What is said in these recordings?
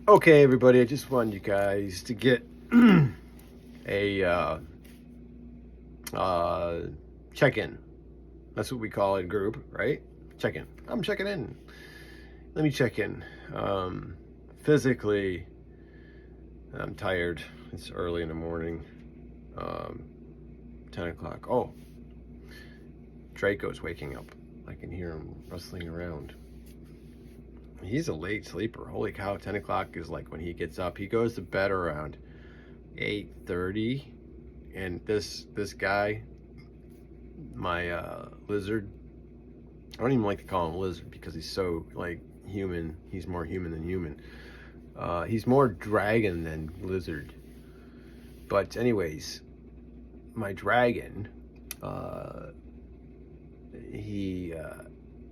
Okay, everybody, I just wanted you guys to get a uh, check-in. That's what we call it, group, right? Check-in. I'm checking in. Let me check in. Physically, I'm tired. It's early in the morning. 10 o'clock. Oh, Draco's waking up. I can hear him rustling around. He's a late sleeper. Holy cow, 10 o'clock is like when he gets up. He goes to bed around 8:30, and this guy, my lizard, I don't even like to call him a lizard because he's so like human. He's more human than human. He's more dragon than lizard. But anyways, my dragon, he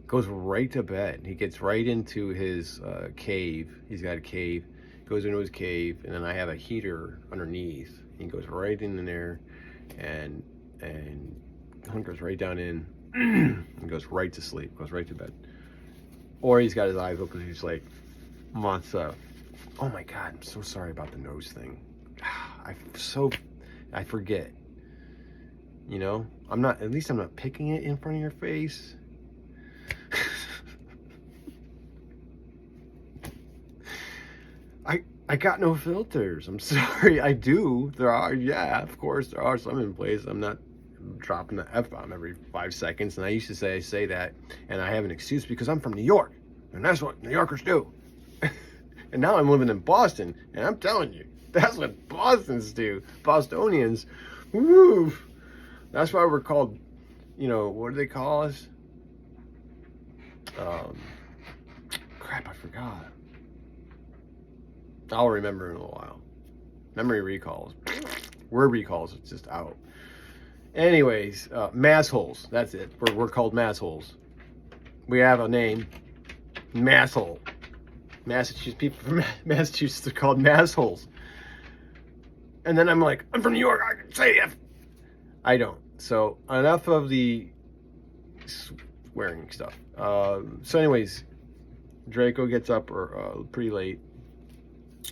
goes right to bed. He gets right into his cave. He's got a cave. Goes into his cave, and then I have a heater underneath. He goes right in there, and hunkers right down in, and goes right to sleep. Goes right to bed. Or he's got his eyes open. He's like, wants oh my God, I'm so sorry about the nose thing. I forget. You know, at least I'm not picking it in front of your face. I got no filters. I'm sorry. I do. There are, yeah, of course, there are some in place. I'm not dropping the F-bomb every 5 seconds. And I used to say that, and I have an excuse because I'm from New York, and that's what New Yorkers do. And now I'm living in Boston, and I'm telling you, that's what Bostons do. Bostonians. Woo! That's why we're called, what do they call us? Crap, I forgot. I'll remember in a little while. Memory recalls. Word recalls, it's just out. Anyways, massholes. That's it. We're called massholes. We have a name. Masshole. Massachusetts, people from Massachusetts are called massholes. And then I'm like, I'm from New York, I can say F. I don't. So enough of the swearing stuff. So anyways, Draco gets up pretty late.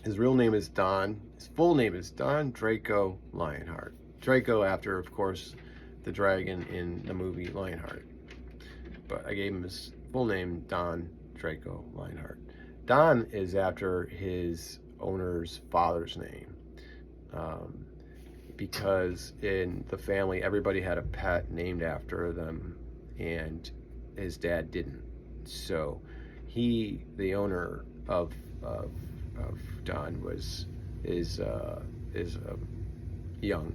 His real name is Don. His full name is Don Draco Lionheart. Draco after, of course, the dragon in the movie Lionheart. But I gave him his full name, Don Draco Lionheart. Don is after his owner's father's name. Because in the family, everybody had a pet named after them, and his dad didn't. So the owner of Don is a young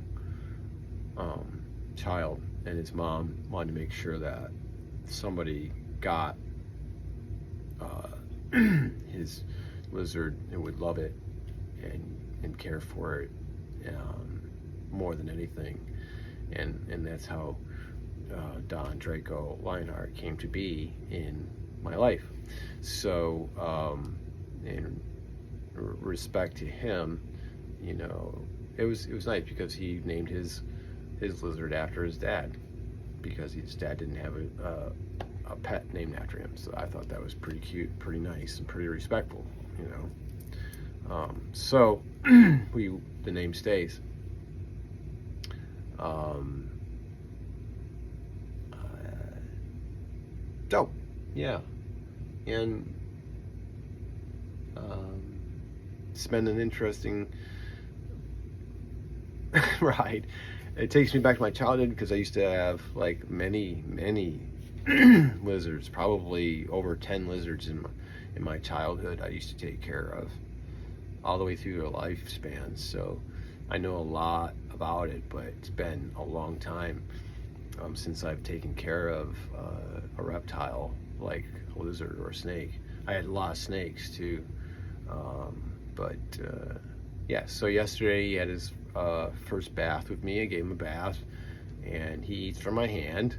child, and his mom wanted to make sure that somebody got his lizard and would love it and care for it more than anything, and that's how Don Draco Lionheart came to be in my life. So in respect to him, it was nice because he named his lizard after his dad, because his dad didn't have a pet named after him. So I thought that was pretty cute, pretty nice, and pretty respectful, so the name stays. Dope, yeah, and it's been an interesting ride. It takes me back to my childhood because I used to have like many lizards, probably over 10 lizards in my childhood. I used to take care of all the way through their lifespan. So I know a lot about it, but it's been a long time since I've taken care of a reptile like a lizard or a snake. I had a lot of snakes too, yeah. So yesterday he had his first bath with me. I gave him a bath, and he eats from my hand.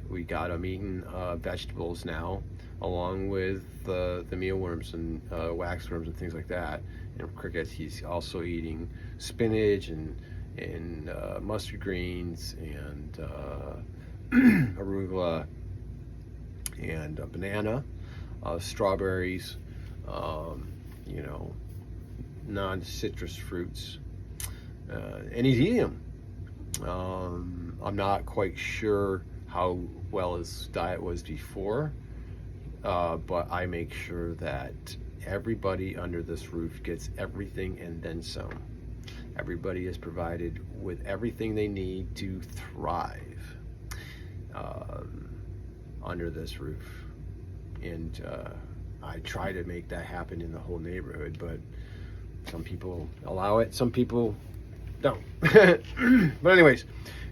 We got him eating vegetables now, along with the mealworms and waxworms and things like that. And crickets, he's also eating spinach and mustard greens and arugula and banana, strawberries, non-citrus fruits, and he's eating them. I'm not quite sure how well his diet was before, but I make sure that everybody under this roof gets everything and then some. Everybody is provided with everything they need to thrive under this roof. And I try to make that happen in the whole neighborhood, but some people allow it, some people don't. But anyways,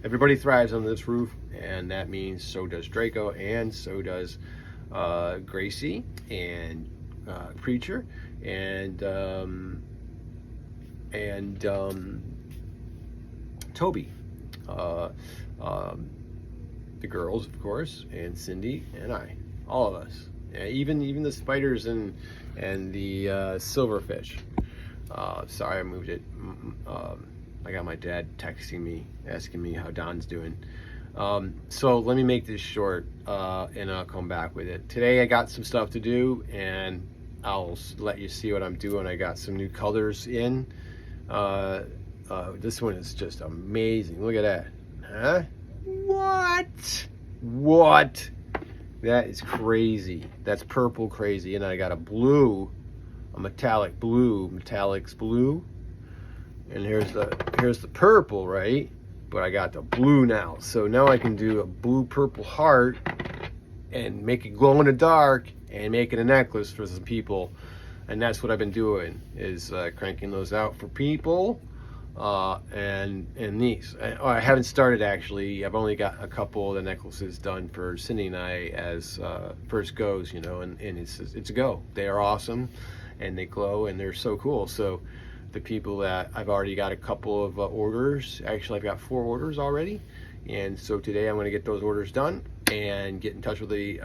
everybody thrives under this roof, and that means so does Draco, and so does Gracie, and Preacher, and Toby, the girls, of course, and Cindy, and I, all of us, even the spiders and the silverfish. Sorry, I moved it. I got my dad texting me, asking me how Don's doing. So let me make this short, and I'll come back with it. Today I got some stuff to do, and I'll let you see what I'm doing. I got some new colors in. This one is just amazing. Look at that. Huh? What? That is crazy. That's purple crazy. And I got a blue, a metallics blue. And here's the purple, right? But I got the blue now. So now I can do a blue purple heart and make it glow in the dark and make it a necklace for some people. And that's what I've been doing, is cranking those out for people. And these. I haven't started, actually. I've only got a couple of the necklaces done for Cindy and I as first goes, you know, and it's a go. They are awesome, and they glow, and they're so cool. So the people that I've already got a couple of orders. Actually, I've got 4 orders already, and so today I'm going to get those orders done and get in touch with the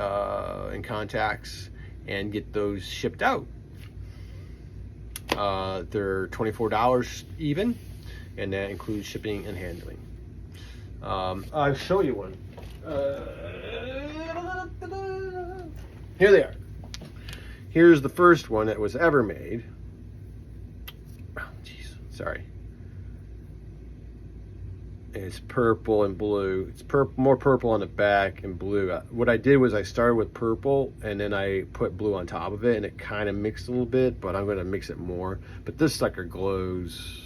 in contacts and get those shipped out. They're $24 even, and that includes shipping and handling. I'll show you one. Here they are. Here's the first one that was ever made. Sorry. It's purple and blue. It's more purple on the back and blue. What I did was I started with purple, and then I put blue on top of it, and it kind of mixed a little bit, but I'm going to mix it more. But this sucker glows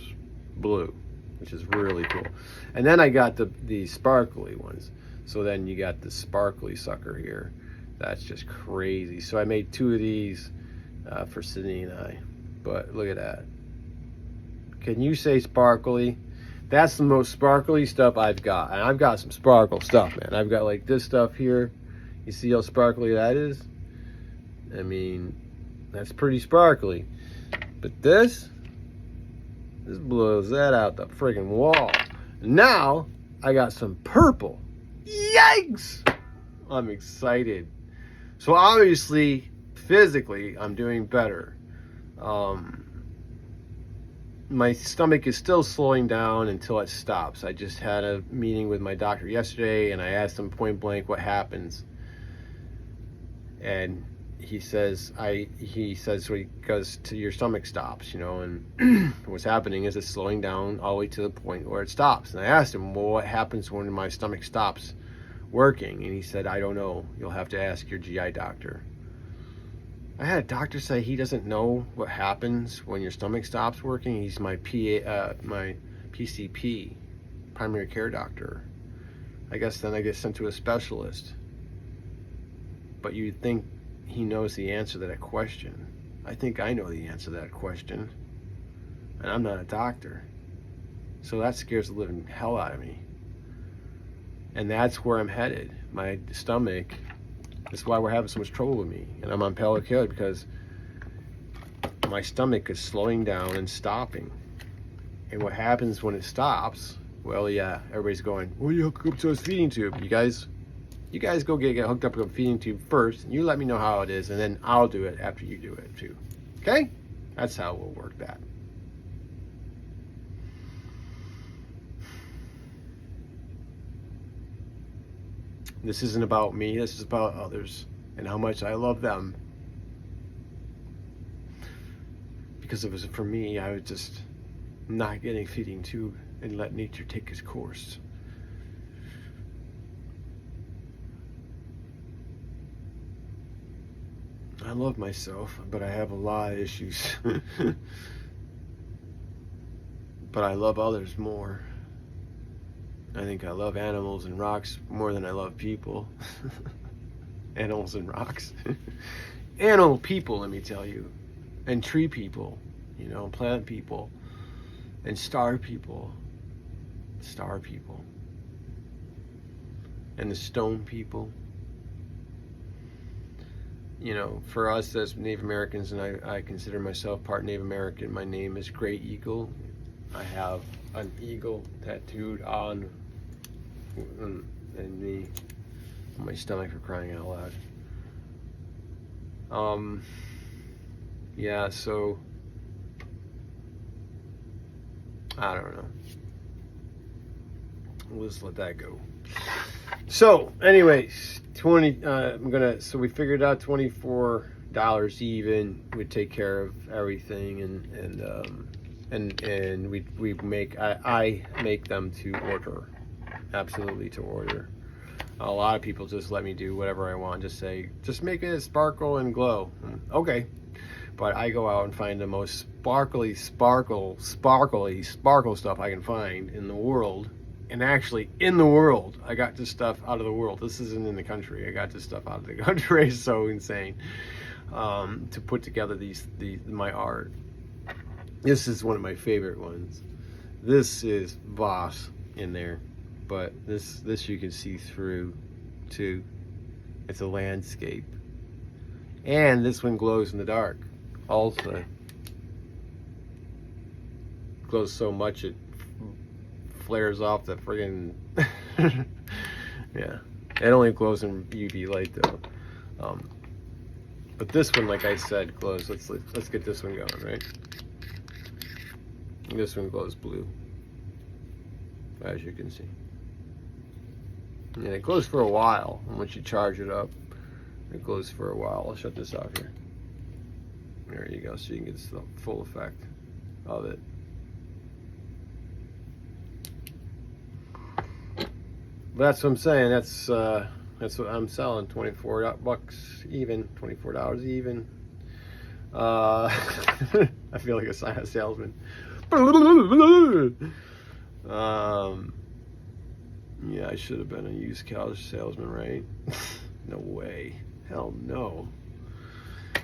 blue, which is really cool. And then I got the sparkly ones. So then you got the sparkly sucker here. That's just crazy. So I made 2 of these for Sydney and I. But look at that. Can you say sparkly? That's the most sparkly stuff I've got. And I've got some sparkle stuff, man. I've got like this stuff here. You see how sparkly that is? I mean, that's pretty sparkly. But this blows that out the friggin' wall. Now, I got some purple. Yikes! I'm excited. So obviously, physically, I'm doing better. My stomach is still slowing down until it stops. I just had a meeting with my doctor yesterday, and I asked him point blank what happens. And he says because to your stomach stops, you know, and what's happening is it's slowing down all the way to the point where it stops. And I asked him, well, what happens when my stomach stops working? And he said, I don't know. You'll have to ask your GI doctor. I had a doctor say he doesn't know what happens when your stomach stops working. He's my my PCP, primary care doctor. I guess then I get sent to a specialist. But you'd think he knows the answer to that question. I think I know the answer to that question. And I'm not a doctor. So that scares the living hell out of me. And that's where I'm headed. My stomach. That's why we're having so much trouble with me. And I'm on Painkiller because my stomach is slowing down and stopping. And what happens when it stops? Well, yeah, everybody's going, well, you hook up to a feeding tube. You guys go get hooked up to a feeding tube first. And you let me know how it is, and then I'll do it after you do it too. Okay? That's how we'll work that. This isn't about me. This is about others and how much I love them. because it was for me. I was just not getting feeding tube and let nature take its course. I love myself, but I have a lot of issues. But I love others more. I think I love animals and rocks more than I love people. Animals and rocks. Animal people, let me tell you. And tree people, you know, plant people. And star people. Star people. And the stone people. You know, for us as Native Americans, and I consider myself part Native American, my name is Great Eagle. I have an eagle tattooed on my stomach, for crying out loud. Yeah, so I don't know. We'll just let that go. So, anyways, so we figured out $24 even would take care of everything, and we make I make them to order, absolutely to order. A lot of people just let me do whatever I want, just make it sparkle and glow. Okay, but I go out and find the most sparkly stuff I can find in the world. And actually, in the world, I got this stuff out of the world. This isn't in the country. I got this stuff out of the country. It's so insane to put together my art. This is one of my favorite ones. This is Voss in there, but this you can see through too. It's a landscape, and this one glows in the dark. Also, glows so much it flares off the friggin' yeah, it only glows in UV light though. But this one, like I said, glows. Let's get this one going, right? This one glows blue, as you can see, and it glows for a while. And once you charge it up, it glows for a while. I'll shut this off here. There you go, so you can get the full effect of it. That's what I'm saying. That's what I'm selling. $24 even. $24 even. I feel like a salesman. Yeah, I should have been a used car salesman, right? No way. Hell no.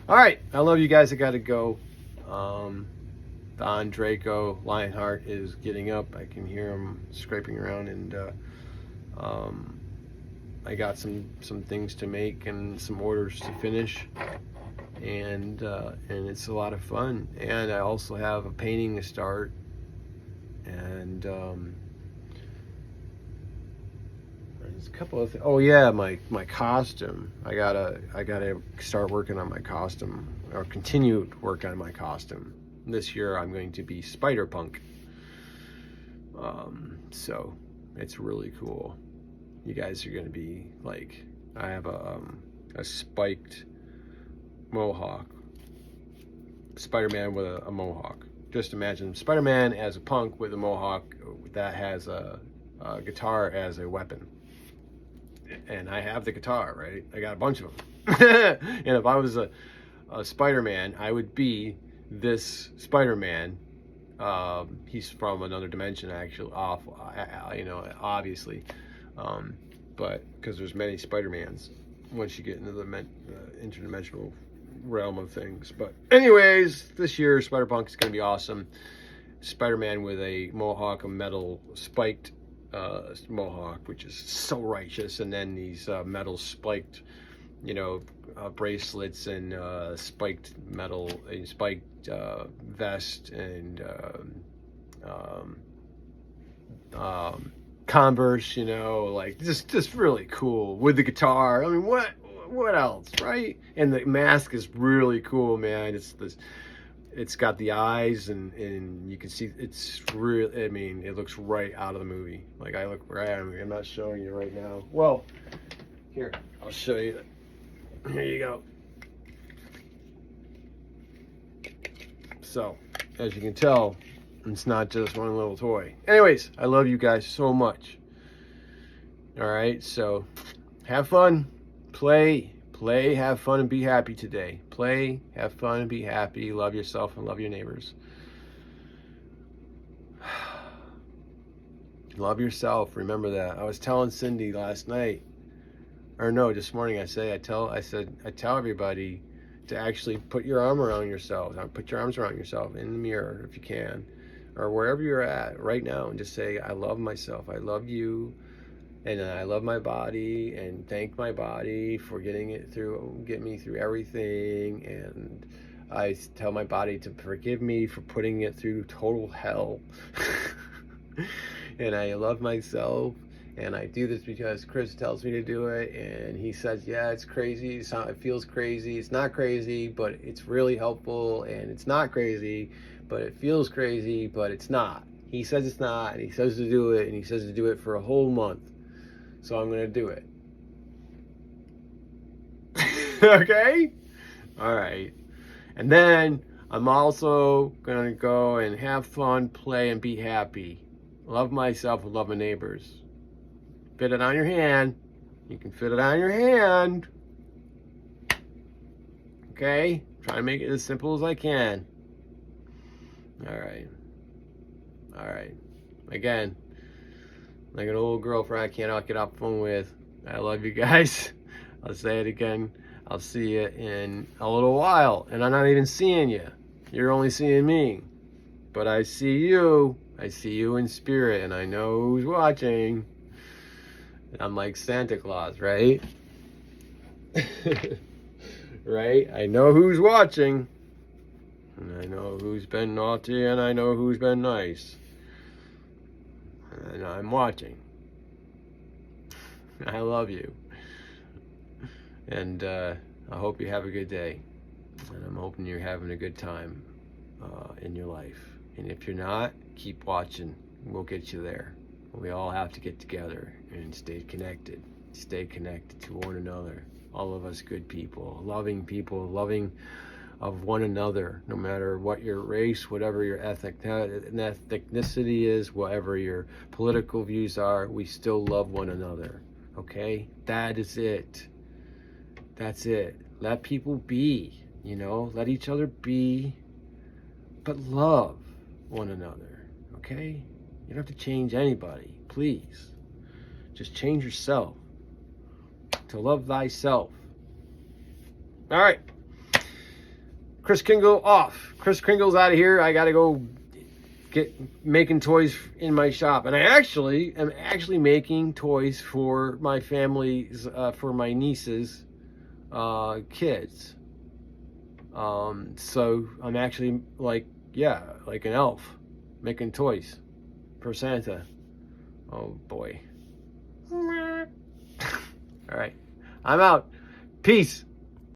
All right, I love you guys. I gotta go. Don Draco Lionheart is getting up. I can hear him scraping around, and I got some things to make and some orders to finish, and it's a lot of fun. And I also have a painting to start, and there's a couple of oh yeah, my costume. I gotta start working on my costume, or continue to work on my costume. This year I'm going to be Spider-Punk. So it's really cool. You guys are going to be like, I have a spiked mohawk. Spider-Man with a mohawk. Just imagine Spider-Man as a punk with a mohawk that has a guitar as a weapon. And I have the guitar, right? I got a bunch of them. And if I was a Spider-Man, I would be this Spider-Man. He's from another dimension, actually, obviously. But because there's many Spider-Mans once you get into the interdimensional realm of things. But anyways, this year Spider-Punk is going to be awesome. Spider-Man with a mohawk, a metal spiked mohawk, which is so righteous, and then these metal spiked, bracelets and spiked metal, a spiked vest, and Converse, like just really cool with the guitar. I mean, what else, right? And the mask is really cool, man. It's got the eyes, and you can see it's real. I mean, it looks right out of the movie. Like, I look right at me. I'm not showing you right now. Well, here, I'll show you. Here you go. So, as you can tell, it's not just one little toy. Anyways, I love you guys so much. All right, so have fun, play, have fun, and be happy today. Play, have fun, and be happy. Love yourself and love your neighbors. Love yourself. Remember that. I was telling Cindy last night, or no, this morning. I tell everybody to actually put your arm around yourself. Put your arms around yourself in the mirror if you can, or wherever you're at right now, and just say, I love myself. I love you. And I love my body, and thank my body for getting me through everything. And I tell my body to forgive me for putting it through total hell. And I love myself. And I do this because Chris tells me to do it. And he says, yeah, it's crazy. It feels crazy. It's not crazy, but it's really helpful. And it's not crazy, but it feels crazy, but it's not. He says it's not, and he says to do it, and he says to do it for a whole month. So I'm going to do it. Okay? All right. And then I'm also going to go and have fun, play, and be happy. Love myself and love my neighbors. Fit it on your hand. You can fit it on your hand. Okay? Try to make it as simple as I can. All right. All right. Again, like an old girlfriend I can't get off the phone with. I love you guys. I'll say it again. I'll see you in a little while. And I'm not even seeing you. You're only seeing me. But I see you. I see you in spirit. And I know who's watching. I'm like Santa Claus, right? Right? I know who's watching. And I know who's been naughty. And I know who's been nice. And I'm watching. I love you. And I hope you have a good day. And I'm hoping you're having a good time in your life. And if you're not, keep watching. We'll get you there. We all have to get together and stay connected. Stay connected to one another. All of us good people, loving of one another, no matter what your race, whatever your ethnicity is, whatever your political views are, we still love one another. Okay? That is it. That's it. Let people be, let each other be, but love one another. Okay? You don't have to change anybody. Please. Just change yourself to love thyself. All right. Kris Kringle off. Kris Kringle's out of here. I gotta go get making toys in my shop, and I am actually making toys for my family's, for my niece's kids. So I'm actually like an elf making toys for Santa. Oh boy. All right, I'm out. Peace.